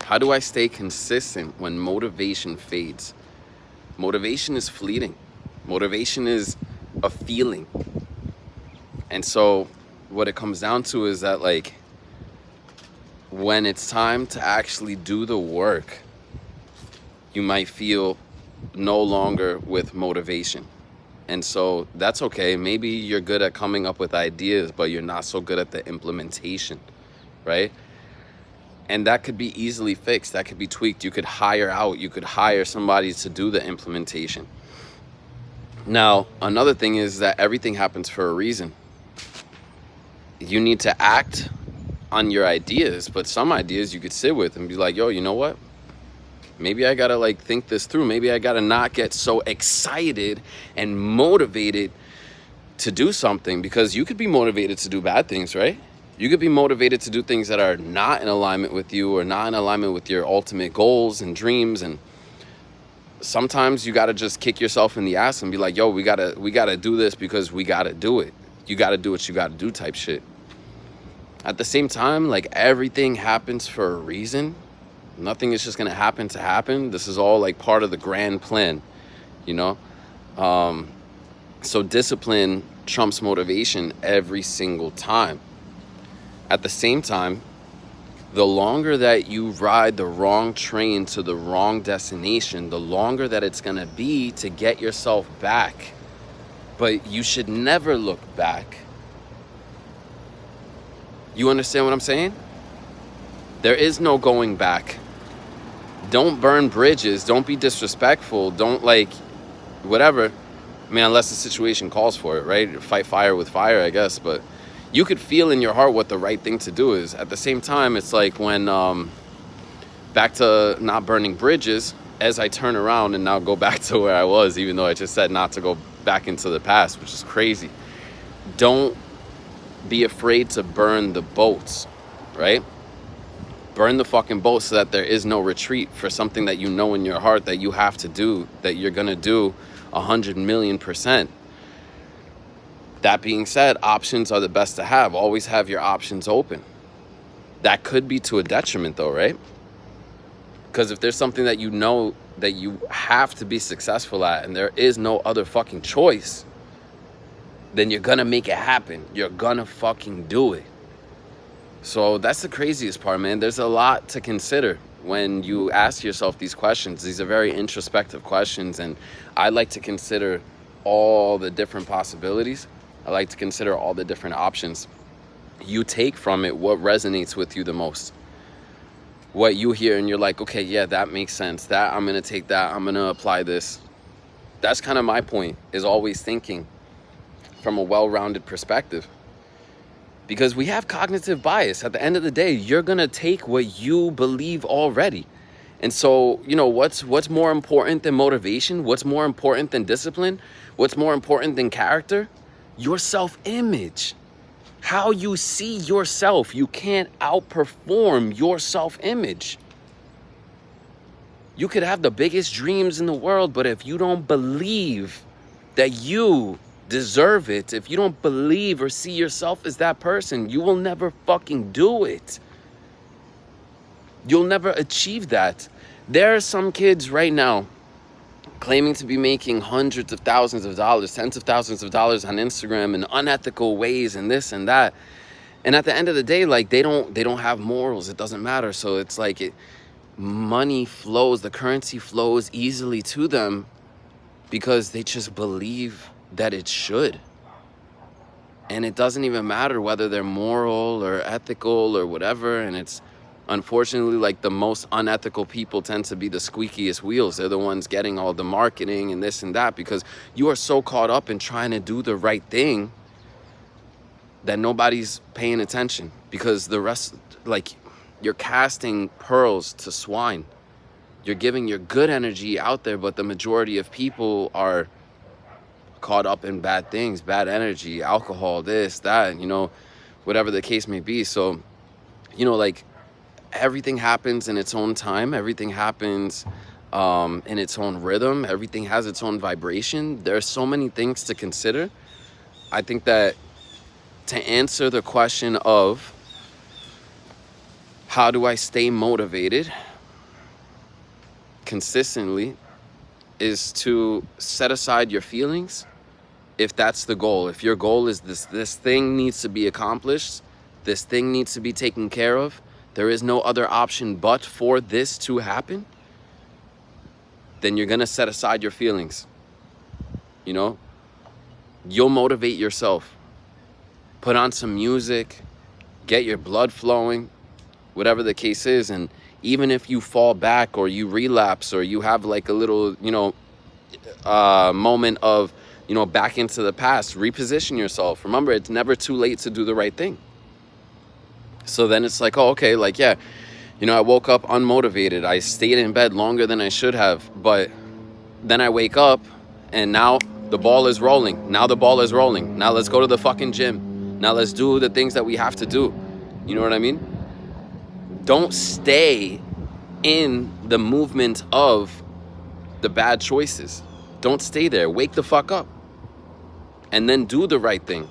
How do I stay consistent when motivation fades? Motivation is fleeting. Motivation is a feeling. And so what it comes down to is that, like, when it's time to actually do the work, you might feel no longer with motivation. And so that's okay. Maybe you're good at coming up with ideas, but you're not so good at the implementation, right? And that could be easily fixed. That could be tweaked. You could hire somebody to do the implementation. Now, another thing is that everything happens for a reason. You need to act on your ideas, but some ideas you could sit with and be like, yo, you know what? Maybe I gotta like think this through. Maybe I gotta not get so excited and motivated to do something, because you could be motivated to do bad things, right? You could be motivated to do things that are not in alignment with you or not in alignment with your ultimate goals and dreams. And sometimes you gotta just kick yourself in the ass and be like, yo, we gotta do this because we gotta do it. You gotta do what you gotta do type shit. At the same time, like, everything happens for a reason. Nothing is just gonna happen to happen. This is all like part of the grand plan, you know? So discipline trumps motivation every single time. At the same time, the longer that you ride the wrong train to the wrong destination, the longer that it's gonna be to get yourself back. But you should never look back. You understand what I'm saying? There is no going back. Don't burn bridges. Don't be disrespectful. Don't, like, whatever. I mean, unless the situation calls for it, right? Fight fire with fire, I guess. But you could feel in your heart what the right thing to do is. At the same time, it's like when, back to not burning bridges, as I turn around and now go back to where I was, even though I just said not to go back into the past, which is crazy. Don't be afraid to burn the boats, right? Burn the fucking boat so that there is no retreat for something that you know in your heart that you have to do, that you're gonna do 100,000,000%. That being said, options are the best to have. Always have your options open. That could be to a detriment though, right? Because if there's something that you know that you have to be successful at and there is no other fucking choice, then you're gonna make it happen. You're gonna fucking do it. So that's the craziest part, man. There's a lot to consider when you ask yourself these questions. These are very introspective questions, and I like to consider all the different possibilities. I like to consider all the different options. You take from it what resonates with you the most. What you hear and you're like, okay, yeah, that makes sense. That, I'm gonna take that, I'm gonna apply this. That's kind of my point, is always thinking from a well-rounded perspective. Because we have cognitive bias. At the end of the day, you're gonna take what you believe already. And so, you know, what's more important than motivation? What's more important than discipline? What's more important than character? Your self-image. How you see yourself. You can't outperform your self-image. You could have the biggest dreams in the world, but if you don't believe that you deserve it, if you don't believe or see yourself as that person, you will never fucking do it. You'll never achieve that. There are some kids right now claiming to be making hundreds of thousands of dollars, tens of thousands of dollars on Instagram in unethical ways and this and that. And at the end of the day, like, they don't have morals. It doesn't matter. So it's like money flows, the currency flows easily to them because they just believe that it should. And it doesn't even matter whether they're moral or ethical or whatever. And it's unfortunately like the most unethical people tend to be the squeakiest wheels. They're the ones getting all the marketing and this and that, because you are so caught up in trying to do the right thing that nobody's paying attention, because the rest, like, you're casting pearls to swine. You're giving your good energy out there, but the majority of people are caught up in bad things, bad energy, alcohol, this, that, you know, whatever the case may be. So, you know, like, everything happens in its own time. Everything happens in its own rhythm. Everything has its own vibration. There are so many things to consider. I think that to answer the question of how do I stay motivated consistently is to set aside your feelings. If that's the goal, if your goal is this thing needs to be accomplished, this thing needs to be taken care of, there is no other option but for this to happen, then you're gonna set aside your feelings. You know, you'll motivate yourself. Put on some music, get your blood flowing, whatever the case is. And even if you fall back or you relapse or you have like a little, moment of, back into the past, reposition yourself. Remember, it's never too late to do the right thing. So then it's like, oh, okay, like, yeah, I woke up unmotivated. I stayed in bed longer than I should have. But then I wake up and now the ball is rolling. Now let's go to the fucking gym. Now let's do the things that we have to do. You know what I mean? Don't stay in the movement of the bad choices. Don't stay there. Wake the fuck up. And then do the right thing.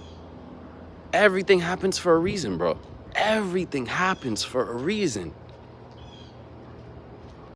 Everything happens for a reason, bro. Everything happens for a reason.